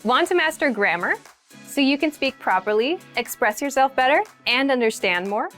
Want to master grammar so you can speak properly, express yourself better, and understand more?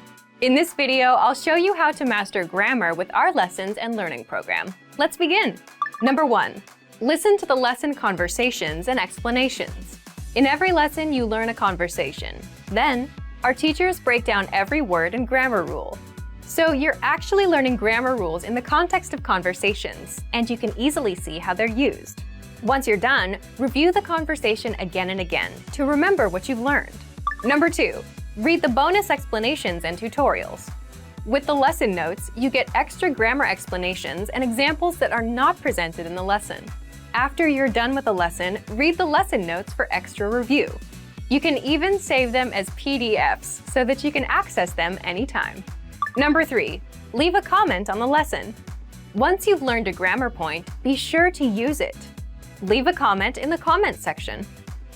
In this video, I'll show you how to master grammar with our lessons and learning program. Let's begin. Number 1. Listen to the lesson conversations and explanations. In every lesson, you learn a conversation. Then, our teachers break down every word and grammar rule. So you're actually learning grammar rules in the context of conversations, and you can easily see how they're used. Once you're done, review the conversation again and again to remember what you've learned. Number 2. Read the bonus explanations and tutorials. With the lesson notes, you get extra grammar explanations and examples that are not presented in the lesson. After you're done with the lesson, read the lesson notes for extra review. You can even save them as PDFs so that you can access them anytime. Number 3. Leave a comment on the lesson. Once you've learned a grammar point, be sure to use it. Leave a comment in the comments section.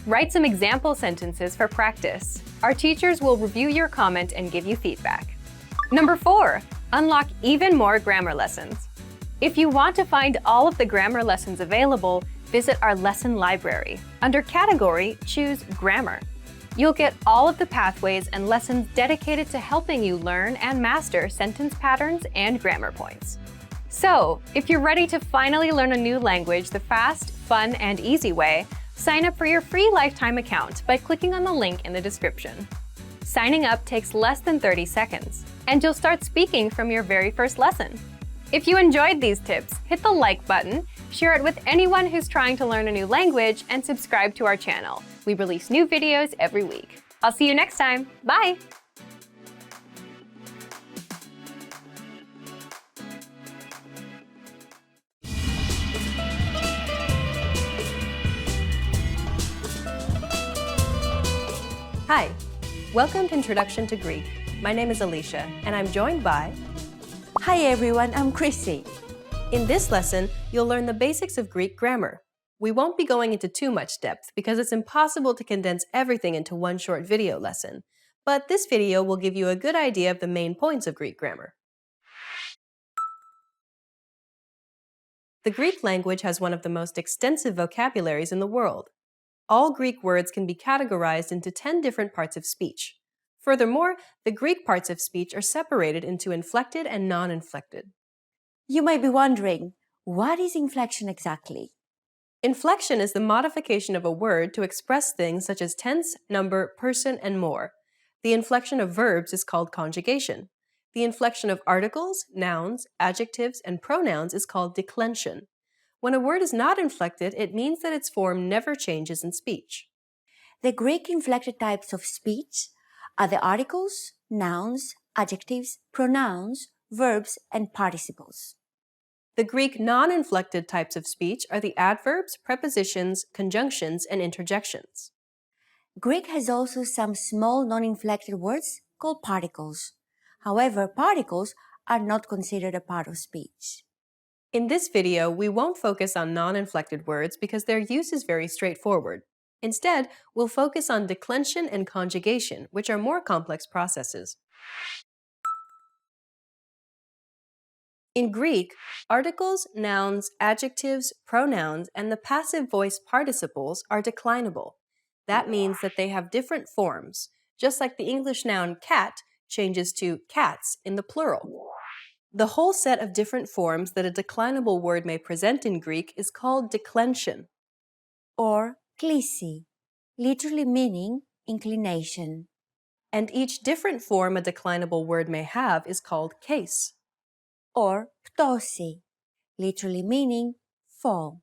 Write some example sentences for practice. Our teachers will review your comment and give you feedback. Number 4. Unlock even more grammar lessons. If you want to find all of the grammar lessons available, visit our lesson library. Under Category, choose Grammar. You'll get all of the pathways and lessons dedicated to helping you learn and master sentence patterns and grammar points. So, if you're ready to finally learn a new language the fast, fun, and easy way, sign up for your free lifetime account by clicking on the link in the description. Signing up takes less than 30 seconds, and you'll start speaking from your very first lesson. If you enjoyed these tips, hit the like button, share it with anyone who's trying to learn a new language, and subscribe to our channel. We release new videos every week. I'll see you next time. Bye! Hi, welcome to Introduction to Greek. My name is Alicia, and I'm joined by... Hi everyone, I'm Chrissy. In this lesson, you'll learn the basics of Greek grammar. We won't be going into too much depth because it's impossible to condense everything into one short video lesson, but this video will give you a good idea of the main points of Greek grammar. The Greek language has one of the most extensive vocabularies in the world. All Greek words can be categorized into 10 different parts of speech. Furthermore, the Greek parts of speech are separated into inflected and non-inflected. You might be wondering, what is inflection exactly? Inflection is the modification of a word to express things such as tense, number, person, and more. The inflection of verbs is called conjugation. The inflection of articles, nouns, adjectives, and pronouns is called declension. When a word is not inflected, it means that its form never changes in speech. The Greek inflected types of speech are the articles, nouns, adjectives, pronouns, verbs, and participles. The Greek non-inflected types of speech are the adverbs, prepositions, conjunctions, and interjections. Greek has also some small non-inflected words called particles. However, particles are not considered a part of speech. In this video, we won't focus on non-inflected words because their use is very straightforward. Instead, we'll focus on declension and conjugation, which are more complex processes. In Greek, articles, nouns, adjectives, pronouns, and the passive voice participles are declinable. That means that they have different forms, just like the English noun cat changes to cats in the plural. The whole set of different forms that a declinable word may present in Greek is called declension. Or klisi, literally meaning inclination. And each different form a declinable word may have is called case. Or ptosi, literally meaning fall.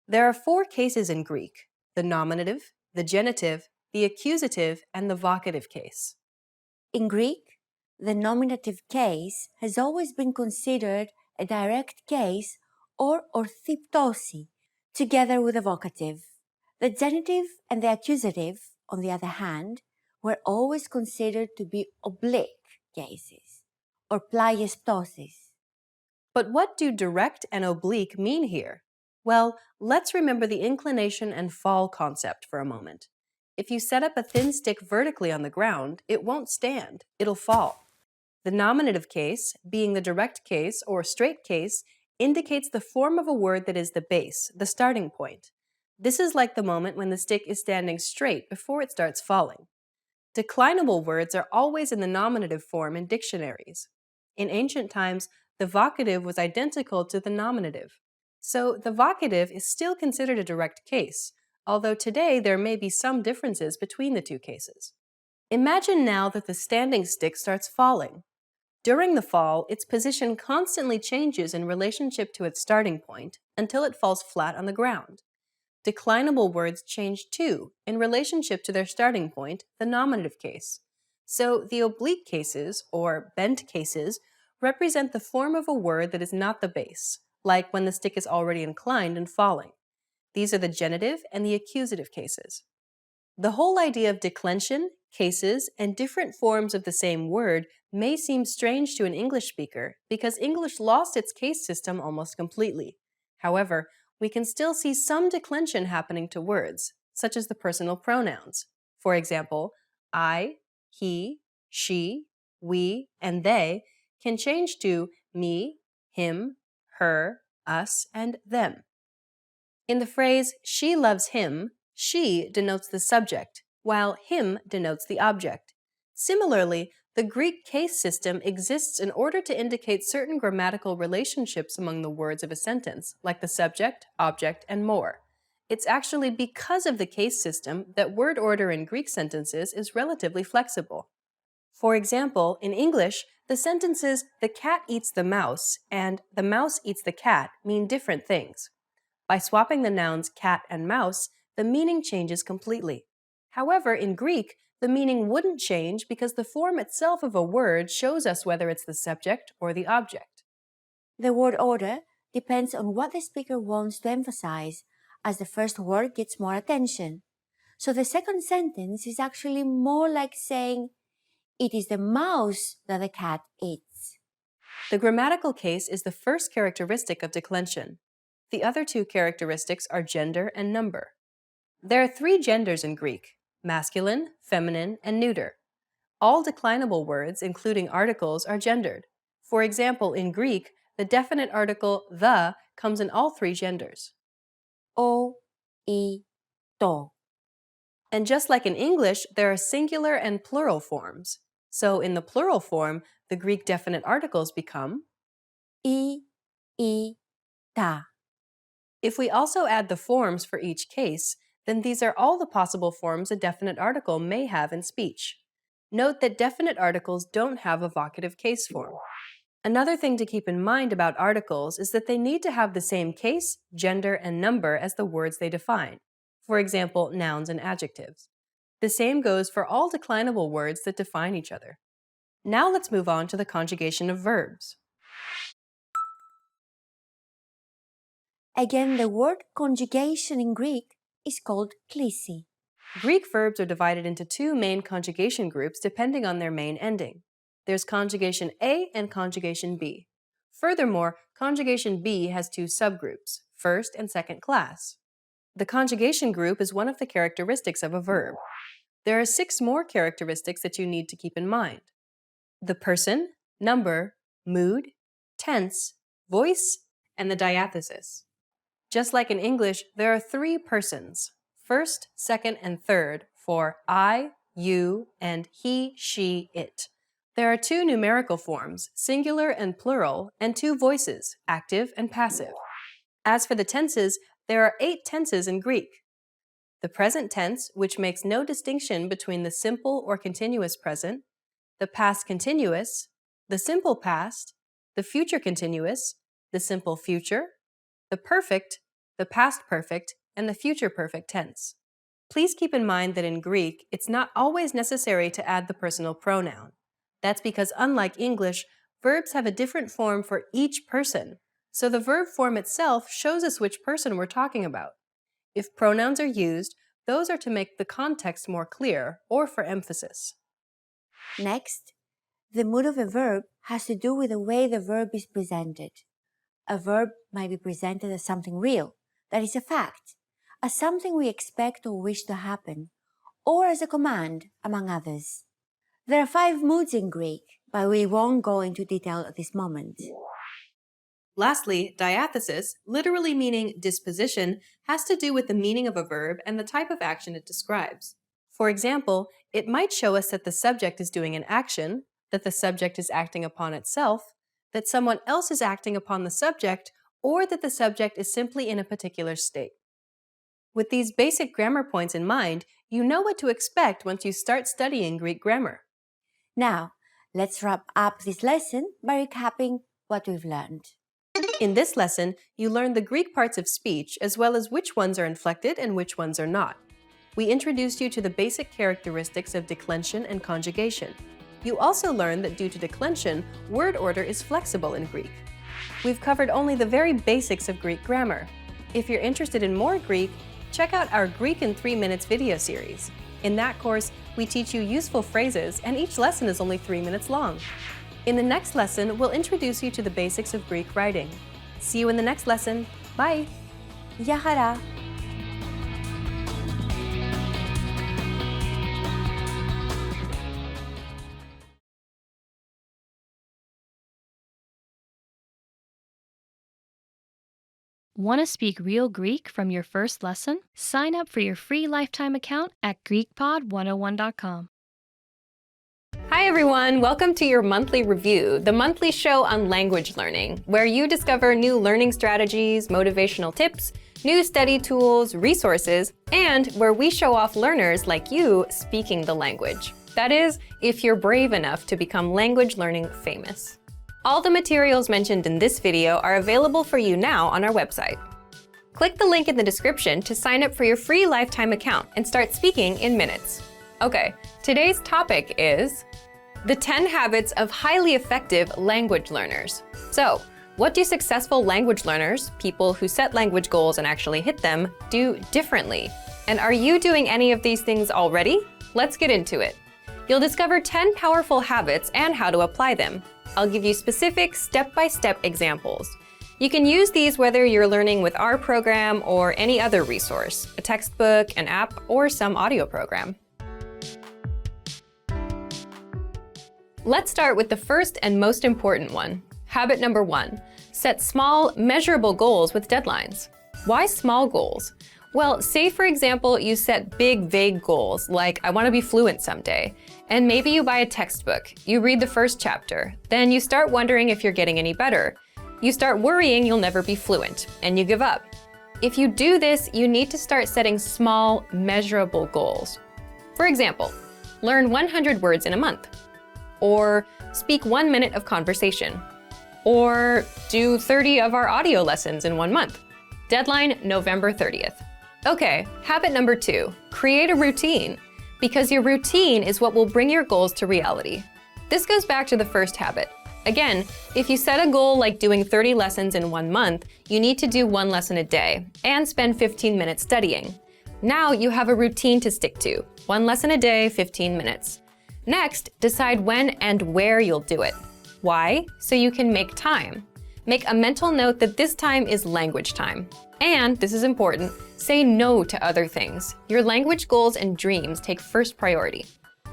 There are 4 cases in Greek: the nominative, the genitive, the accusative, and the vocative case. In Greek, the nominative case has always been considered a direct case or orthiptosi, together with the vocative. The genitive and the accusative, on the other hand, were always considered to be oblique cases, or pleies ptosis. But what do direct and oblique mean here? Well, let's remember the inclination and fall concept for a moment. If you set up a thin stick vertically on the ground, it won't stand, it'll fall. The nominative case, being the direct case or straight case, indicates the form of a word that is the base, the starting point. This is like the moment when the stick is standing straight before it starts falling. Declinable words are always in the nominative form in dictionaries. In ancient times, the vocative was identical to the nominative. So the vocative is still considered a direct case, although today there may be some differences between the two cases. Imagine now that the standing stick starts falling. During the fall, its position constantly changes in relationship to its starting point until it falls flat on the ground. Declinable words change too in relationship to their starting point, the nominative case. So the oblique cases, or bent cases, represent the form of a word that is not the base, like when the stick is already inclined and falling. These are the genitive and the accusative cases. The whole idea of declension, cases, and different forms of the same word may seem strange to an English speaker because English lost its case system almost completely. However, we can still see some declension happening to words, such as the personal pronouns. For example, I, he, she, we, and they can change to me, him, her, us, and them. In the phrase, she loves him, she denotes the subject, while him denotes the object. Similarly, the Greek case system exists in order to indicate certain grammatical relationships among the words of a sentence, like the subject, object, and more. It's actually because of the case system that word order in Greek sentences is relatively flexible. For example, in English, the sentences the cat eats the mouse and the mouse eats the cat mean different things. By swapping the nouns cat and mouse, the meaning changes completely. However, in Greek, the meaning wouldn't change because the form itself of a word shows us whether it's the subject or the object. The word order depends on what the speaker wants to emphasize, as the first word gets more attention. So the second sentence is actually more like saying, "It is the mouse that the cat eats." The grammatical case is the first characteristic of declension. The other two characteristics are gender and number. There are three genders in Greek: masculine, feminine, and neuter. All declinable words, including articles, are gendered. For example, in Greek, the definite article the comes in all three genders. O, I, to. And just like in English, there are singular and plural forms. So in the plural form, the Greek definite articles become I, ta. If we also add the forms for each case, then these are all the possible forms a definite article may have in speech. Note that definite articles don't have a vocative case form. Another thing to keep in mind about articles is that they need to have the same case, gender, and number as the words they define. For example, nouns and adjectives. The same goes for all declinable words that define each other. Now let's move on to the conjugation of verbs. Again, the word conjugation in Greek is called klisi. Greek verbs are divided into two main conjugation groups depending on their main ending. There's conjugation A and conjugation B. Furthermore, conjugation B has two subgroups, first and second class. The conjugation group is one of the characteristics of a verb. There are 6 more characteristics that you need to keep in mind: the person, number, mood, tense, voice, and the diathesis. Just like in English, there are 3 persons, first, second, and third, for I, you, and he, she, it. There are 2 numerical forms, singular and plural, and 2 voices, active and passive. As for the tenses, there are 8 tenses in Greek. The present tense, which makes no distinction between the simple or continuous present, the past continuous, the simple past, the future continuous, the simple future, the perfect, the past perfect, and the future perfect tense. Please keep in mind that in Greek, it's not always necessary to add the personal pronoun. That's because unlike English, verbs have a different form for each person, so the verb form itself shows us which person we're talking about. If pronouns are used, those are to make the context more clear or for emphasis. Next, the mood of a verb has to do with the way the verb is presented. A verb might be presented as something real, that is a fact, as something we expect or wish to happen, or as a command, among others. There are 5 moods in Greek, but we won't go into detail at this moment. Lastly, diathesis, literally meaning disposition, has to do with the meaning of a verb and the type of action it describes. For example, it might show us that the subject is doing an action, that the subject is acting upon itself, that someone else is acting upon the subject, or that the subject is simply in a particular state. With these basic grammar points in mind, you know what to expect once you start studying Greek grammar. Now, let's wrap up this lesson by recapping what we've learned. In this lesson, you learn the Greek parts of speech as well as which ones are inflected and which ones are not. We introduced you to the basic characteristics of declension and conjugation. You also learned that due to declension, word order is flexible in Greek. We've covered only the very basics of Greek grammar. If you're interested in more Greek, check out our Greek in 3 Minutes video series. In that course, we teach you useful phrases, and each lesson is only 3 minutes long. In the next lesson, we'll introduce you to the basics of Greek writing. See you in the next lesson. Bye! Γεια χαρά! Want to speak real Greek from your first lesson? Sign up for your free lifetime account at GreekPod101.com. Hi everyone, welcome to your monthly review, the monthly show on language learning, where you discover new learning strategies, motivational tips, new study tools, resources, and where we show off learners like you speaking the language. That is, if you're brave enough to become language learning famous. All the materials mentioned in this video are available for you now on our website. Click the link in the description to sign up for your free lifetime account and start speaking in minutes. Okay, today's topic is the 10 habits of highly effective language learners. So, what do successful language learners, people who set language goals and actually hit them, do differently? And are you doing any of these things already? Let's get into it. You'll discover 10 powerful habits and how to apply them. I'll give you specific step-by-step examples. You can use these whether you're learning with our program or any other resource, a textbook, an app, or some audio program. Let's start with the first and most important one. Habit number 1, set small, measurable goals with deadlines. Why small goals? Well, say for example, you set big, vague goals, like I want to be fluent someday, and maybe you buy a textbook, you read the first chapter, then you start wondering if you're getting any better. You start worrying you'll never be fluent, and you give up. If you do this, you need to start setting small, measurable goals. For example, learn 100 words in a month, or speak 1 minute of conversation, or do 30 of our audio lessons in 1 month. Deadline November 30th. Okay, habit number 2, create a routine, because your routine is what will bring your goals to reality. This goes back to the first habit. Again, if you set a goal like doing 30 lessons in 1 month, you need to do 1 lesson a day and spend 15 minutes studying. Now you have a routine to stick to, 1 lesson a day, 15 minutes. Next, decide when and where you'll do it. Why? So you can make time. Make a mental note that this time is language time. And, this is important, say no to other things. Your language goals and dreams take first priority.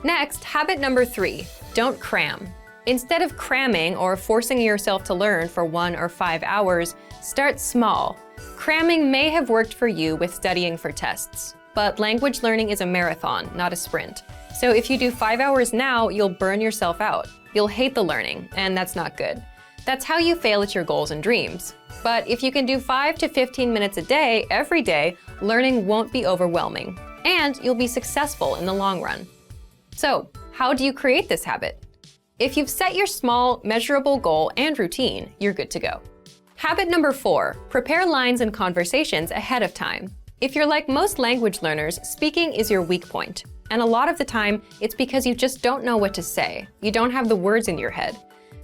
Next, habit number 3, don't cram. Instead of cramming or forcing yourself to learn for 1 or 5 hours, start small. Cramming may have worked for you with studying for tests, but language learning is a marathon, not a sprint. So if you do 5 hours now, you'll burn yourself out. You'll hate the learning, and that's not good. That's how you fail at your goals and dreams. But if you can do 5 to 15 minutes a day, every day, learning won't be overwhelming, and you'll be successful in the long run. So, how do you create this habit? If you've set your small, measurable goal and routine, you're good to go. Habit number 4, prepare lines and conversations ahead of time. If you're like most language learners, speaking is your weak point. And a lot of the time, it's because you just don't know what to say. You don't have the words in your head.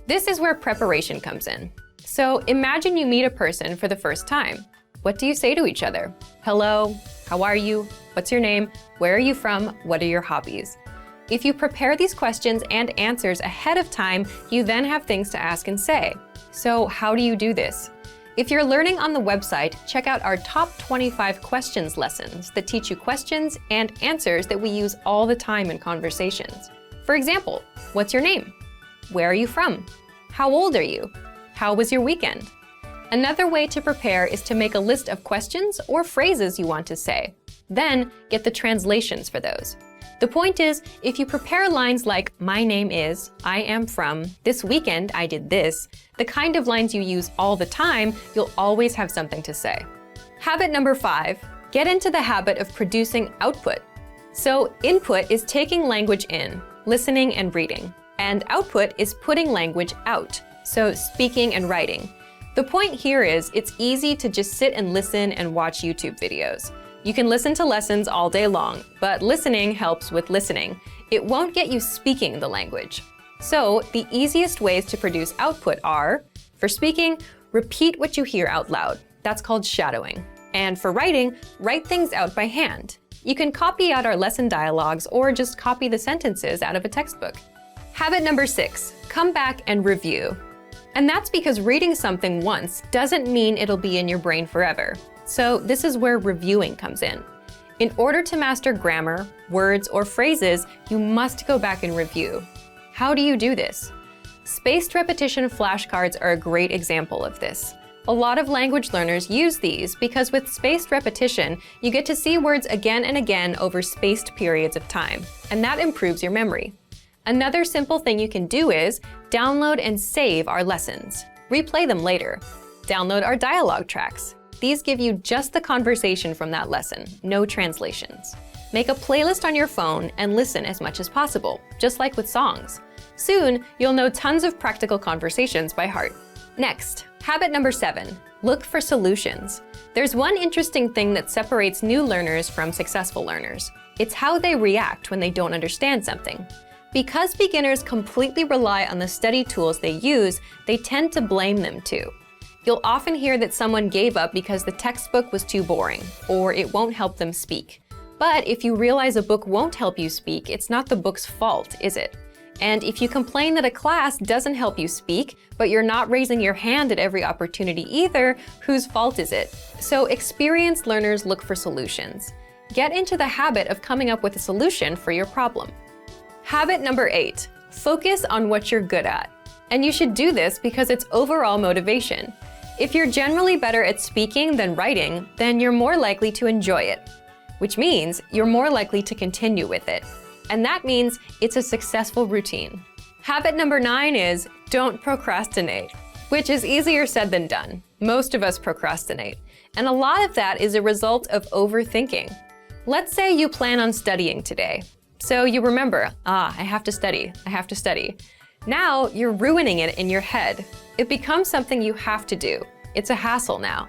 This is where preparation comes in. So imagine you meet a person for the first time. What do you say to each other? Hello, how are you? What's your name? Where are you from? What are your hobbies? If you prepare these questions and answers ahead of time, you then have things to ask and say. So how do you do this? If you're learning on the website, check out our top 25 questions lessons that teach you questions and answers that we use all the time in conversations. For example, what's your name? Where are you from? How old are you? How was your weekend? Another way to prepare is to make a list of questions or phrases you want to say. Then get the translations for those. The point is, if you prepare lines like, my name is, I am from, this weekend I did this, the kind of lines you use all the time, you'll always have something to say. Habit number 5, get into the habit of producing output. So input is taking language in, listening and reading, and output is putting language out, so speaking and writing. The point here is it's easy to just sit and listen and watch YouTube videos. You can listen to lessons all day long, but listening helps with listening. It won't get you speaking the language. So the easiest ways to produce output are, for speaking, repeat what you hear out loud. That's called shadowing. And for writing, write things out by hand. You can copy out our lesson dialogues or just copy the sentences out of a textbook. Habit number 6, come back and review. And that's because reading something once doesn't mean it'll be in your brain forever. So this is where reviewing comes in. In order to master grammar, words, or phrases, you must go back and review. How do you do this? Spaced repetition flashcards are a great example of this. A lot of language learners use these because with spaced repetition, you get to see words again and again over spaced periods of time, and that improves your memory. Another simple thing you can do is download and save our lessons. Replay them later. Download our dialogue tracks. These give you just the conversation from that lesson, no translations. Make a playlist on your phone and listen as much as possible, just like with songs. Soon, you'll know tons of practical conversations by heart. Next, habit number 7, look for solutions. There's one interesting thing that separates new learners from successful learners. It's how they react when they don't understand something. Because beginners completely rely on the study tools they use, they tend to blame them too. You'll often hear that someone gave up because the textbook was too boring, or it won't help them speak. But if you realize a book won't help you speak, it's not the book's fault, is it? And if you complain that a class doesn't help you speak, but you're not raising your hand at every opportunity either, whose fault is it? So experienced learners look for solutions. Get into the habit of coming up with a solution for your problem. Habit number 8, focus on what you're good at. And you should do this because it's overall motivation. If you're generally better at speaking than writing, then you're more likely to enjoy it, which means you're more likely to continue with it. And that means it's a successful routine. Habit number 9 is don't procrastinate, which is easier said than done. Most of us procrastinate, and a lot of that is a result of overthinking. Let's say you plan on studying today. So you remember, I have to study, I have to study. Now you're ruining it in your head. It becomes something you have to do. It's a hassle now.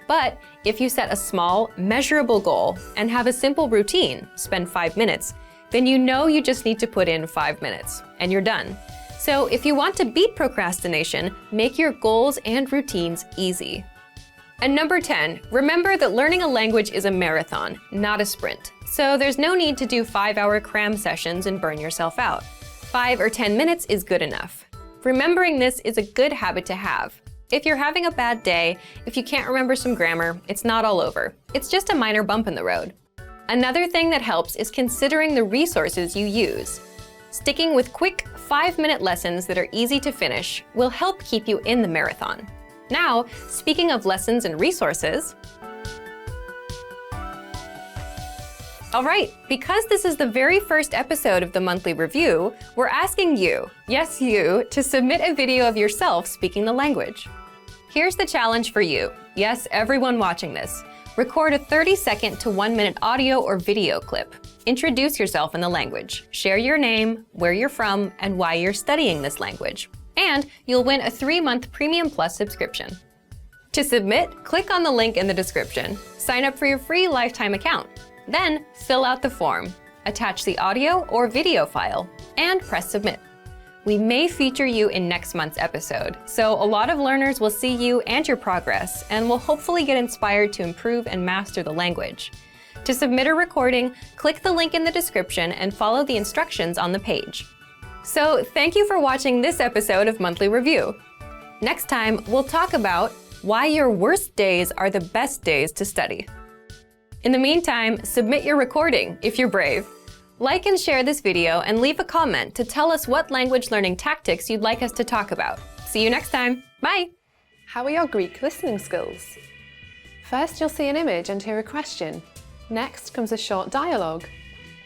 But if you set a small, measurable goal and have a simple routine, spend 5 minutes, then you know you just need to put in 5 minutes and you're done. So if you want to beat procrastination, make your goals and routines easy. And number 10, remember that learning a language is a marathon, not a sprint. So there's no need to do 5-hour cram sessions and burn yourself out. 5 or 10 minutes is good enough. Remembering this is a good habit to have. If you're having a bad day, if you can't remember some grammar, it's not all over. It's just a minor bump in the road. Another thing that helps is considering the resources you use. Sticking with quick 5-minute lessons that are easy to finish will help keep you in the marathon. Now, speaking of lessons and resources, all right, because this is the very first episode of the monthly review, we're asking you, yes you, to submit a video of yourself speaking the language. Here's the challenge for you. Yes, everyone watching this. Record a 30-second to 1-minute audio or video clip. Introduce yourself in the language. Share your name, where you're from, and why you're studying this language. And you'll win a 3-month Premium Plus subscription. To submit, click on the link in the description. Sign up for your free lifetime account. Then fill out the form, attach the audio or video file, and press submit. We may feature you in next month's episode, so a lot of learners will see you and your progress and will hopefully get inspired to improve and master the language. To submit a recording, click the link in the description and follow the instructions on the page. So thank you for watching this episode of Monthly Review. Next time, we'll talk about why your worst days are the best days to study. In the meantime, submit your recording if you're brave. Like and share this video and leave a comment to tell us what language learning tactics you'd like us to talk about. See you next time. Bye! How are your Greek listening skills? First, you'll see an image and hear a question. Next comes a short dialogue.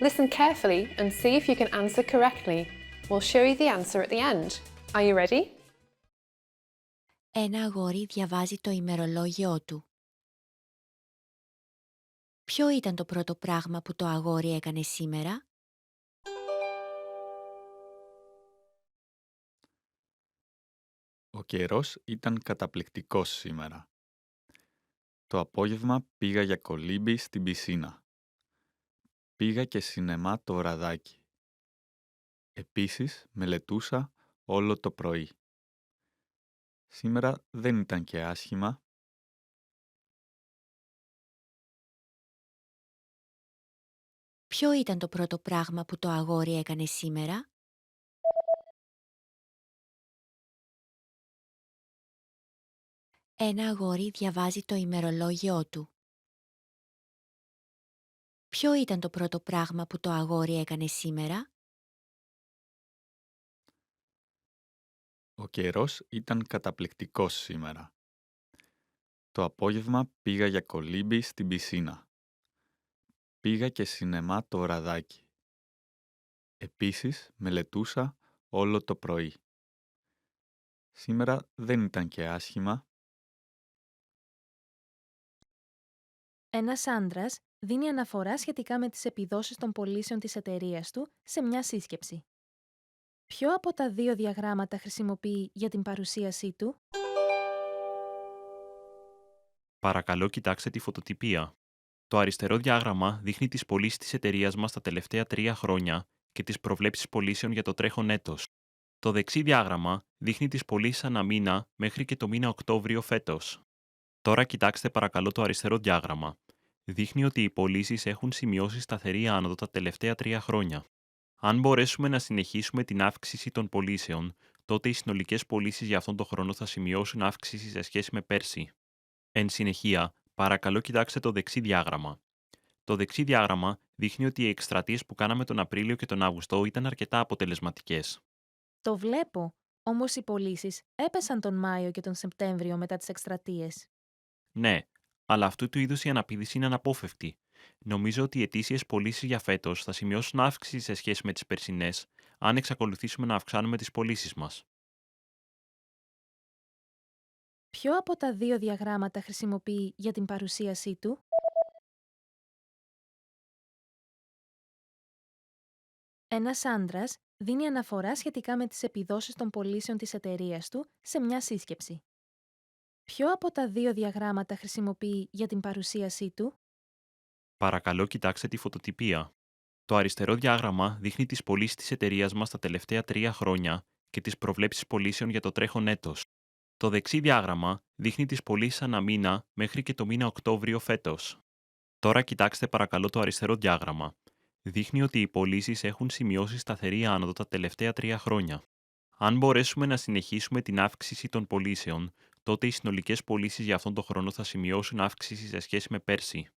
Listen carefully and see if you can answer correctly. We'll show you the answer at the end. Are you ready? Ένα αγόρι διαβάζει το ημερολόγιό του. Ποιο ήταν το πρώτο πράγμα που το αγόρι έκανε σήμερα? Ο καιρός ήταν καταπληκτικός σήμερα. Το απόγευμα πήγα για κολύμπι στην πισίνα. Πήγα και σινεμά το βραδάκι. Επίσης, μελετούσα όλο το πρωί. Σήμερα δεν ήταν και άσχημα. Ποιο ήταν το πρώτο πράγμα που το αγόρι έκανε σήμερα? Ένα αγόρι διαβάζει το ημερολόγιό του. Ποιο ήταν το πρώτο πράγμα που το αγόρι έκανε σήμερα? Ο καιρός ήταν καταπληκτικός σήμερα. Το απόγευμα πήγα για κολύμπι στην πισίνα. Πήγα και σινεμά το βραδάκι. Επίσης, μελετούσα όλο το πρωί. Σήμερα δεν ήταν και άσχημα. Ένας άντρας δίνει αναφορά σχετικά με τις επιδόσεις των πωλήσεων της εταιρείας του σε μια σύσκεψη. Ποιο από τα δύο διαγράμματα χρησιμοποιεί για την παρουσίασή του? Παρακαλώ κοιτάξτε τη φωτοτυπία. Το αριστερό διάγραμμα δείχνει τις πωλήσεις της εταιρείας μας τα τελευταία 3 χρόνια και τις προβλέψεις πωλήσεων για το τρέχον έτος. Το δεξί διάγραμμα δείχνει τις πωλήσεις ανά μήνα μέχρι και το μήνα Οκτώβριο φέτος. Τώρα κοιτάξτε παρακαλώ το αριστερό διάγραμμα. Δείχνει ότι οι πωλήσεις έχουν σημειώσει σταθερή άνοδο τα τελευταία 3 χρόνια. Αν μπορέσουμε να συνεχίσουμε την αύξηση των πωλήσεων, τότε οι συνολικές πωλήσεις για αυτόν τον χρόνο θα σημειώσουν αύξηση σε σχέση με πέρσι. Εν συνεχεία, παρακαλώ κοιτάξτε το δεξί διάγραμμα. Το δεξί διάγραμμα δείχνει ότι οι εκστρατείες που κάναμε τον Απρίλιο και τον Αύγουστο ήταν αρκετά αποτελεσματικές. Το βλέπω, όμως οι πωλήσεις έπεσαν τον Μάιο και τον Σεπτέμβριο μετά τις εκστρατείες. Ναι, αλλά αυτού του είδους η αναπήδηση είναι αναπόφευκτη. Νομίζω ότι οι ετήσιες πωλήσεις για φέτος θα σημειώσουν αύξηση σε σχέση με τις περσινές, αν εξακολουθήσουμε να αυξάνουμε τις πωλήσεις μας. Ποιο από τα δύο διαγράμματα χρησιμοποιεί για την παρουσίασή του? Ένας άντρας δίνει αναφορά σχετικά με τις επιδόσεις των πωλήσεων της εταιρείας του σε μια σύσκεψη. Ποιο από τα δύο διαγράμματα χρησιμοποιεί για την παρουσίασή του? Παρακαλώ κοιτάξτε τη φωτοτυπία. Το αριστερό διάγραμμα δείχνει τις πωλήσεις της εταιρείας μας τα τελευταία 3 χρόνια και τις προβλέψεις πωλήσεων για το τρέχον έτος. Το δεξί διάγραμμα δείχνει τις πωλήσεις ανά μήνα μέχρι και το μήνα Οκτώβριο φέτος. Τώρα κοιτάξτε παρακαλώ το αριστερό διάγραμμα. Δείχνει ότι οι πωλήσεις έχουν σημειώσει σταθερή άνοδο τα τελευταία 3 χρόνια. Αν μπορέσουμε να συνεχίσουμε την αύξηση των πωλήσεων, τότε οι συνολικές πωλήσεις για αυτόν τον χρόνο θα σημειώσουν αύξηση σε σχέση με πέρσι.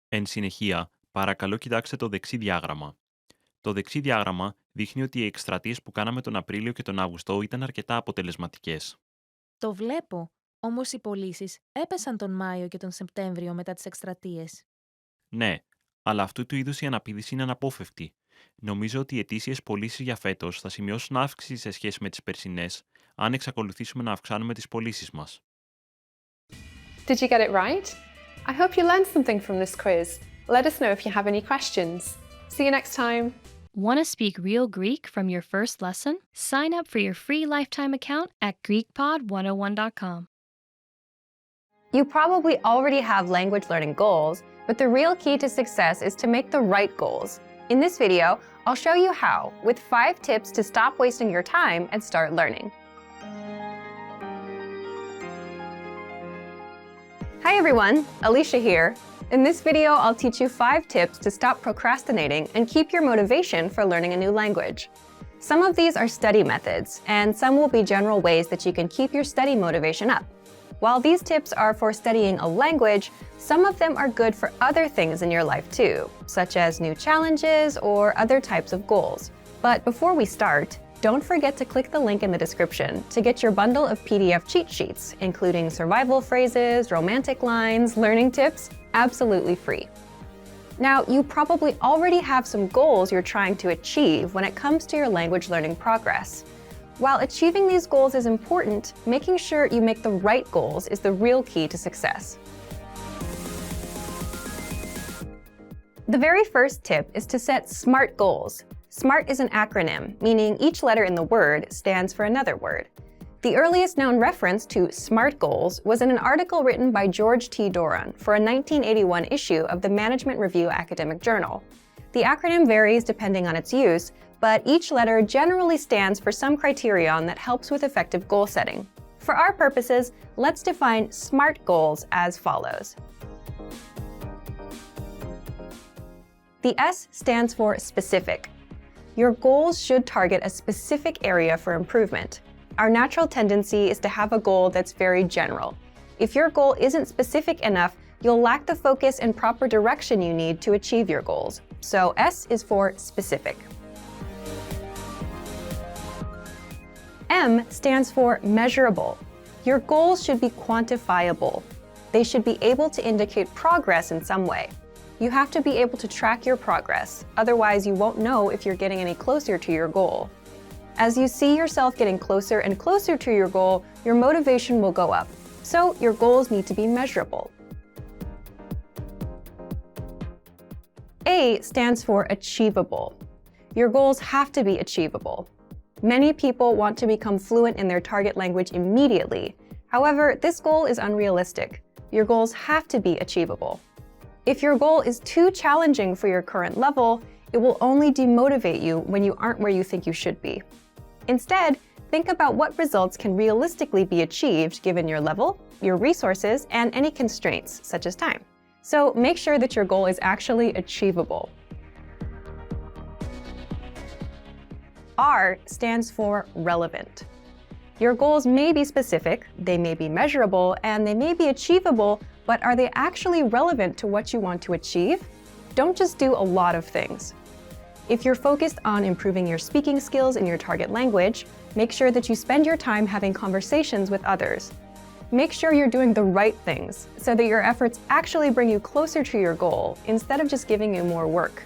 Εν συνεχεία, παρακαλώ κοιτάξτε το δεξί διάγραμμα. Το δεξί διάγραμμα δείχνει ότι οι εκστρατείες που κάναμε τον Απρίλιο και τον Αύγουστο ήταν αρκετά αποτελεσματικές. Το βλέπω, όμως οι πωλήσεις έπεσαν τον Μάιο και τον Σεπτέμβριο μετά τις εκστρατείες. Ναι, αλλά αυτού του είδους η αναπήδηση είναι αναπόφευκτη. Νομίζω ότι οι ετήσιες πωλήσεις για φέτος θα σημειώσουν αύξηση σε σχέση με τις περσινές, αν εξακολουθήσουμε να αυξάνουμε τις πωλήσεις μας. Did you get it right? I hope you learned something from this quiz. Let us know if you have any questions. See you next time. Want to speak real Greek from your first lesson? Sign up for your free lifetime account at GreekPod101.com. You probably already have language learning goals, but the real key to success is to make the right goals. In this video, I'll show you how, with 5 tips to stop wasting your time and start learning. Hi everyone, Alicia here. In this video, I'll teach you 5 tips to stop procrastinating and keep your motivation for learning a new language. Some of these are study methods, and some will be general ways that you can keep your study motivation up. While these tips are for studying a language, some of them are good for other things in your life too, such as new challenges or other types of goals. But before we start, don't forget to click the link in the description to get your bundle of PDF cheat sheets, including survival phrases, romantic lines, learning tips, absolutely free. Now, you probably already have some goals you're trying to achieve when it comes to your language learning progress. While achieving these goals is important, making sure you make the right goals is the real key to success. The very first tip is to set SMART goals. SMART is an acronym, meaning each letter in the word stands for another word. The earliest known reference to SMART goals was in an article written by George T. Doran for a 1981 issue of the Management Review Academic Journal. The acronym varies depending on its use, but each letter generally stands for some criterion that helps with effective goal setting. For our purposes, let's define SMART goals as follows. The S stands for specific. Your goals should target a specific area for improvement. Our natural tendency is to have a goal that's very general. If your goal isn't specific enough, you'll lack the focus and proper direction you need to achieve your goals. So S is for specific. M stands for measurable. Your goals should be quantifiable. They should be able to indicate progress in some way. You have to be able to track your progress, otherwise you won't know if you're getting any closer to your goal. As you see yourself getting closer and closer to your goal, your motivation will go up. So your goals need to be measurable. A stands for achievable. Your goals have to be achievable. Many people want to become fluent in their target language immediately. However, this goal is unrealistic. Your goals have to be achievable. If your goal is too challenging for your current level, it will only demotivate you when you aren't where you think you should be. Instead, think about what results can realistically be achieved given your level, your resources, and any constraints, such as time. So make sure that your goal is actually achievable. R stands for relevant. Your goals may be specific, they may be measurable, and they may be achievable, but are they actually relevant to what you want to achieve? Don't just do a lot of things. If you're focused on improving your speaking skills in your target language, make sure that you spend your time having conversations with others. Make sure you're doing the right things so that your efforts actually bring you closer to your goal instead of just giving you more work.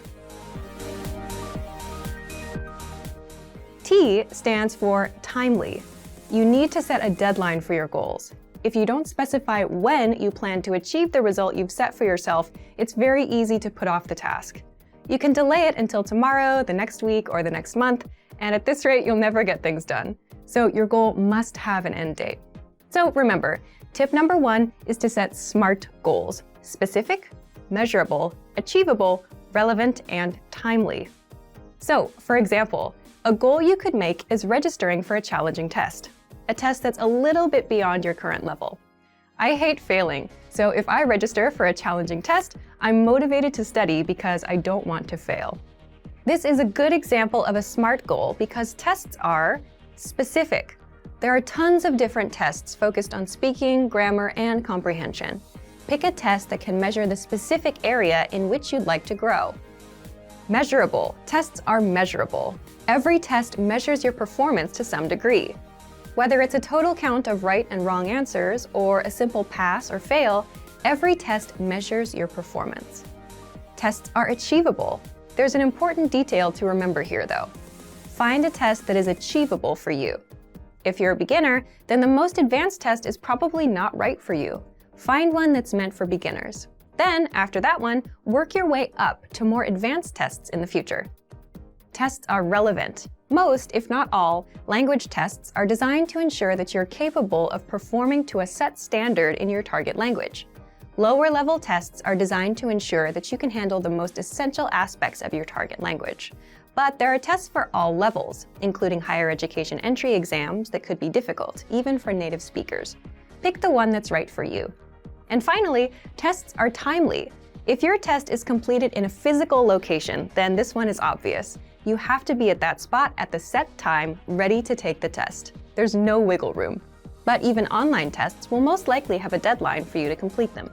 T stands for timely. You need to set a deadline for your goals. If you don't specify when you plan to achieve the result you've set for yourself, it's very easy to put off the task. You can delay it until tomorrow, the next week, or the next month, and at this rate, you'll never get things done. So your goal must have an end date. So remember, tip number 1 is to set SMART goals: specific, measurable, achievable, relevant, and timely. So, for example, a goal you could make is registering for a challenging test, a test that's a little bit beyond your current level. I hate failing, so if I register for a challenging test, I'm motivated to study because I don't want to fail. This is a good example of a SMART goal because tests are specific. There are tons of different tests focused on speaking, grammar, and comprehension. Pick a test that can measure the specific area in which you'd like to grow. Measurable. Tests are measurable. Every test measures your performance to some degree. Whether it's a total count of right and wrong answers or a simple pass or fail, every test measures your performance. Tests are achievable. There's an important detail to remember here, though. Find a test that is achievable for you. If you're a beginner, then the most advanced test is probably not right for you. Find one that's meant for beginners. Then, after that one, work your way up to more advanced tests in the future. Tests are relevant. Most, if not all, language tests are designed to ensure that you're capable of performing to a set standard in your target language. Lower-level tests are designed to ensure that you can handle the most essential aspects of your target language. But there are tests for all levels, including higher education entry exams that could be difficult, even for native speakers. Pick the one that's right for you. And finally, tests are timely. If your test is completed in a physical location, then this one is obvious. You have to be at that spot at the set time, ready to take the test. There's no wiggle room. But even online tests will most likely have a deadline for you to complete them.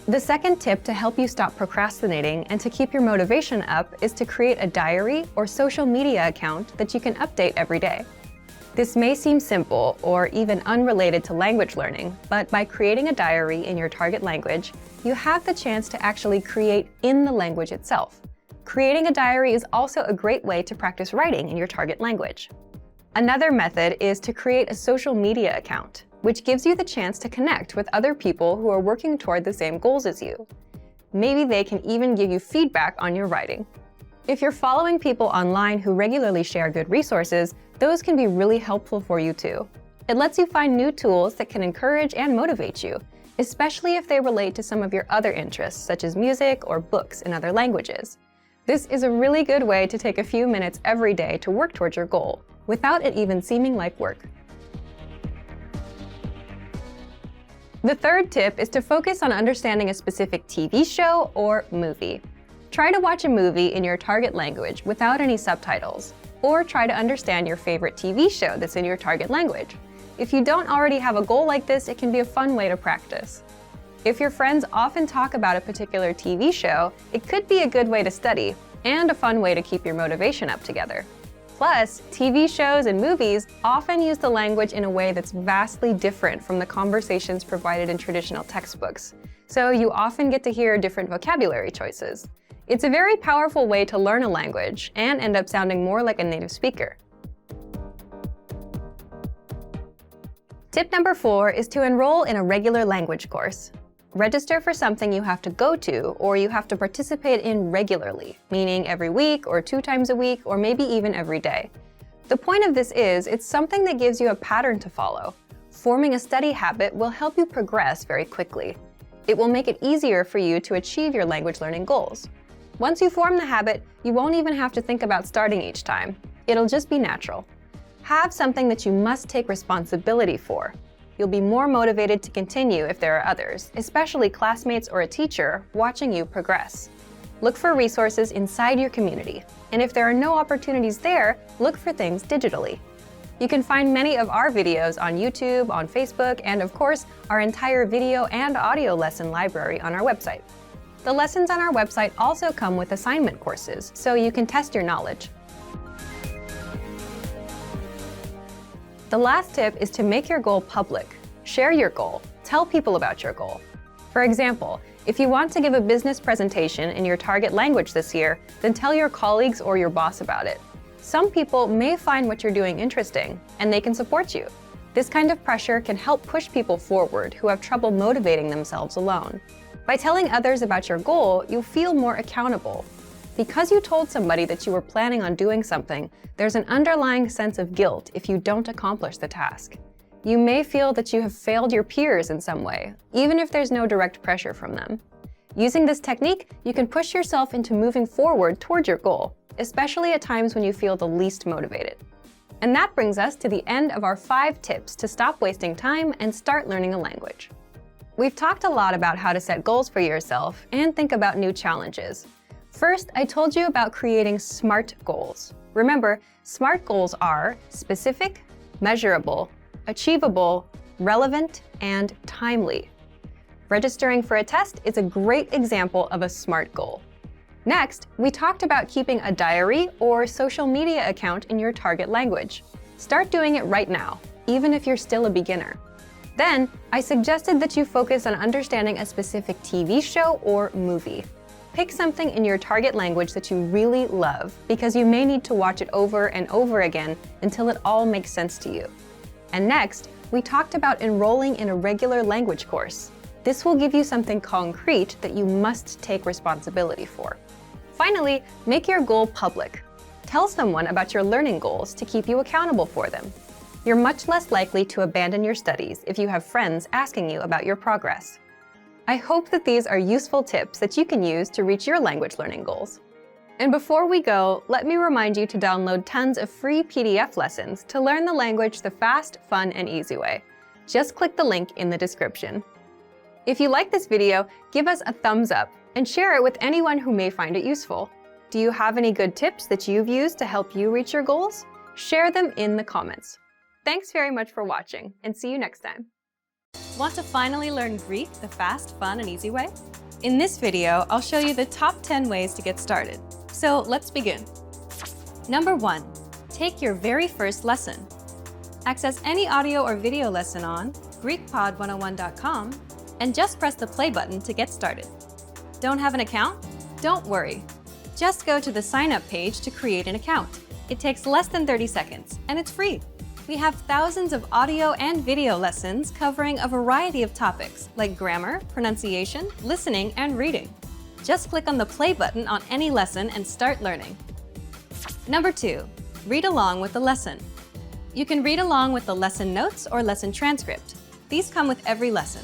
The second tip to help you stop procrastinating and to keep your motivation up is to create a diary or social media account that you can update every day. This may seem simple or even unrelated to language learning, but by creating a diary in your target language, you have the chance to actually create in the language itself. Creating a diary is also a great way to practice writing in your target language. Another method is to create a social media account, which gives you the chance to connect with other people who are working toward the same goals as you. Maybe they can even give you feedback on your writing. If you're following people online who regularly share good resources, those can be really helpful for you too. It lets you find new tools that can encourage and motivate you, especially if they relate to some of your other interests, such as music or books in other languages. This is a really good way to take a few minutes every day to work towards your goal, without it even seeming like work. The third tip is to focus on understanding a specific TV show or movie. Try to watch a movie in your target language without any subtitles, or try to understand your favorite TV show that's in your target language. If you don't already have a goal like this, it can be a fun way to practice. If your friends often talk about a particular TV show, it could be a good way to study and a fun way to keep your motivation up together. Plus, TV shows and movies often use the language in a way that's vastly different from the conversations provided in traditional textbooks, so you often get to hear different vocabulary choices. It's a very powerful way to learn a language and end up sounding more like a native speaker. Tip number 4 is to enroll in a regular language course. Register for something you have to go to or you have to participate in regularly, meaning every week or 2 times a week or maybe even every day. The point of this is it's something that gives you a pattern to follow. Forming a study habit will help you progress very quickly. It will make it easier for you to achieve your language learning goals. Once you form the habit, you won't even have to think about starting each time. It'll just be natural. Have something that you must take responsibility for. You'll be more motivated to continue if there are others, especially classmates or a teacher, watching you progress. Look for resources inside your community, and if there are no opportunities there, look for things digitally. You can find many of our videos on YouTube, on Facebook, and of course, our entire video and audio lesson library on our website. The lessons on our website also come with assignment courses, so you can test your knowledge. The last tip is to make your goal public. Share your goal. Tell people about your goal. For example, if you want to give a business presentation in your target language this year, then tell your colleagues or your boss about it. Some people may find what you're doing interesting, and they can support you. This kind of pressure can help push people forward who have trouble motivating themselves alone. By telling others about your goal, you'll feel more accountable. Because you told somebody that you were planning on doing something, there's an underlying sense of guilt if you don't accomplish the task. You may feel that you have failed your peers in some way, even if there's no direct pressure from them. Using this technique, you can push yourself into moving forward toward your goal, especially at times when you feel the least motivated. And that brings us to the end of our 5 tips to stop wasting time and start learning a language. We've talked a lot about how to set goals for yourself and think about new challenges. First, I told you about creating SMART goals. Remember, SMART goals are specific, measurable, achievable, relevant, and timely. Registering for a test is a great example of a SMART goal. Next, we talked about keeping a diary or social media account in your target language. Start doing it right now, even if you're still a beginner. Then, I suggested that you focus on understanding a specific TV show or movie. Pick something in your target language that you really love, because you may need to watch it over and over again until it all makes sense to you. And next, we talked about enrolling in a regular language course. This will give you something concrete that you must take responsibility for. Finally, make your goal public. Tell someone about your learning goals to keep you accountable for them. You're much less likely to abandon your studies if you have friends asking you about your progress. I hope that these are useful tips that you can use to reach your language learning goals. And before we go, let me remind you to download tons of free PDF lessons to learn the language the fast, fun, and easy way. Just click the link in the description. If you like this video, give us a thumbs up and share it with anyone who may find it useful. Do you have any good tips that you've used to help you reach your goals? Share them in the comments. Thanks very much for watching, and see you next time. Want to finally learn Greek the fast, fun, and easy way? In this video, I'll show you the top 10 ways to get started. So let's begin. Number 1. Take your very first lesson. Access any audio or video lesson on GreekPod101.com and just press the play button to get started. Don't have an account? Don't worry. Just go to the sign up page to create an account. It takes less than 30 seconds and it's free. We have thousands of audio and video lessons covering a variety of topics like grammar, pronunciation, listening, and reading. Just click on the play button on any lesson and start learning. Number 2. Read along with the lesson. You can read along with the lesson notes or lesson transcript. These come with every lesson.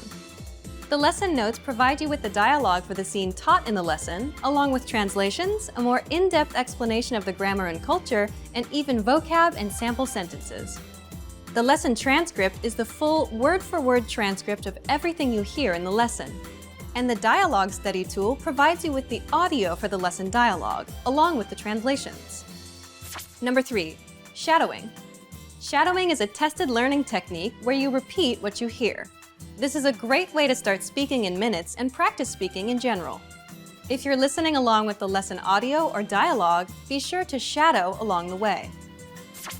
The lesson notes provide you with the dialogue for the scene taught in the lesson, along with translations, a more in-depth explanation of the grammar and culture, and even vocab and sample sentences. The lesson transcript is the full word-for-word transcript of everything you hear in the lesson. And the Dialogue Study tool provides you with the audio for the lesson dialogue, along with the translations. Number 3. Shadowing. Shadowing is a tested learning technique where you repeat what you hear. This is a great way to start speaking in minutes and practice speaking in general. If you're listening along with the lesson audio or dialogue, be sure to shadow along the way.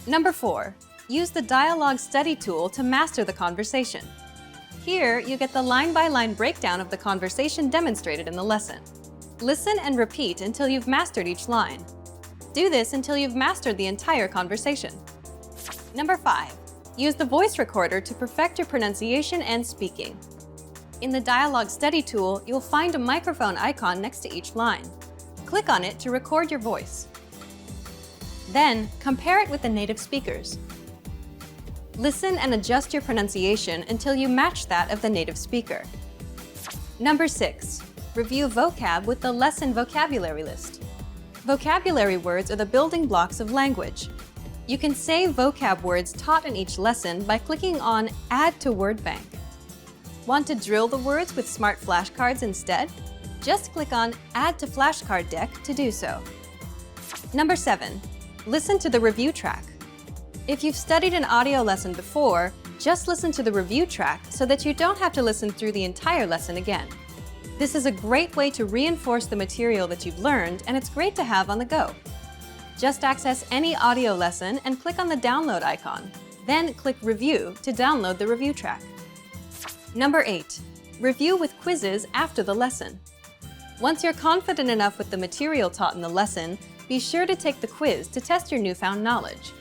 Number 4. Use the Dialogue Study tool to master the conversation. Here, you get the line-by-line breakdown of the conversation demonstrated in the lesson. Listen and repeat until you've mastered each line. Do this until you've mastered the entire conversation. Number 5. Use the voice recorder to perfect your pronunciation and speaking. In the Dialogue Study tool, you'll find a microphone icon next to each line. Click on it to record your voice. Then, compare it with the native speakers. Listen and adjust your pronunciation until you match that of the native speaker. Number 6. Review vocab with the lesson vocabulary list. Vocabulary words are the building blocks of language. You can save vocab words taught in each lesson by clicking on Add to Word Bank. Want to drill the words with smart flashcards instead? Just click on Add to Flashcard Deck to do so. Number 7. Listen to the review track. If you've studied an audio lesson before, just listen to the review track so that you don't have to listen through the entire lesson again. This is a great way to reinforce the material that you've learned, and it's great to have on the go. Just access any audio lesson and click on the download icon. Then click Review to download the review track. Number 8. Review with quizzes after the lesson. Once you're confident enough with the material taught in the lesson, be sure to take the quiz to test your newfound knowledge.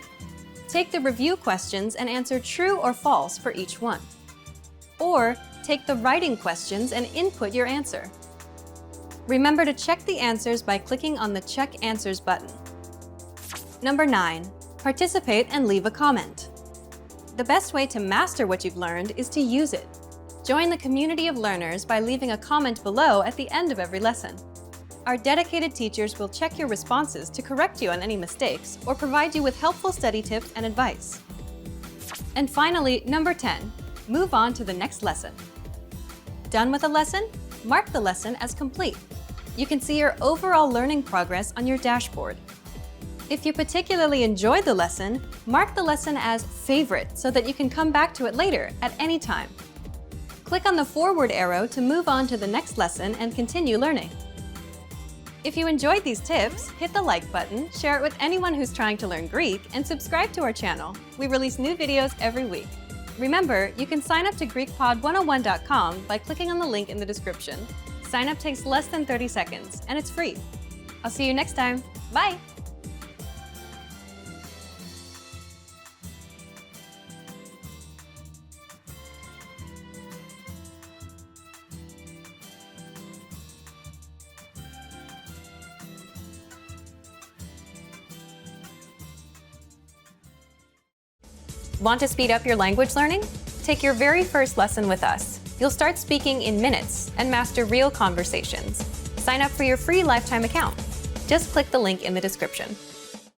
Take the review questions and answer true or false for each one. Or take the writing questions and input your answer. Remember to check the answers by clicking on the Check Answers button. Number 9. Participate and leave a comment. The best way to master what you've learned is to use it. Join the community of learners by leaving a comment below at the end of every lesson. Our dedicated teachers will check your responses to correct you on any mistakes or provide you with helpful study tips and advice. And finally, number 10, move on to the next lesson. Done with a lesson? Mark the lesson as complete. You can see your overall learning progress on your dashboard. If you particularly enjoyed the lesson, mark the lesson as favorite so that you can come back to it later at any time. Click on the forward arrow to move on to the next lesson and continue learning. If you enjoyed these tips, hit the like button, share it with anyone who's trying to learn Greek, and subscribe to our channel. We release new videos every week. Remember, you can sign up to GreekPod101.com by clicking on the link in the description. Sign up takes less than 30 seconds, and it's free. I'll see you next time. Bye! Want to speed up your language learning? Take your very first lesson with us. You'll start speaking in minutes and master real conversations. Sign up for your free lifetime account. Just click the link in the description.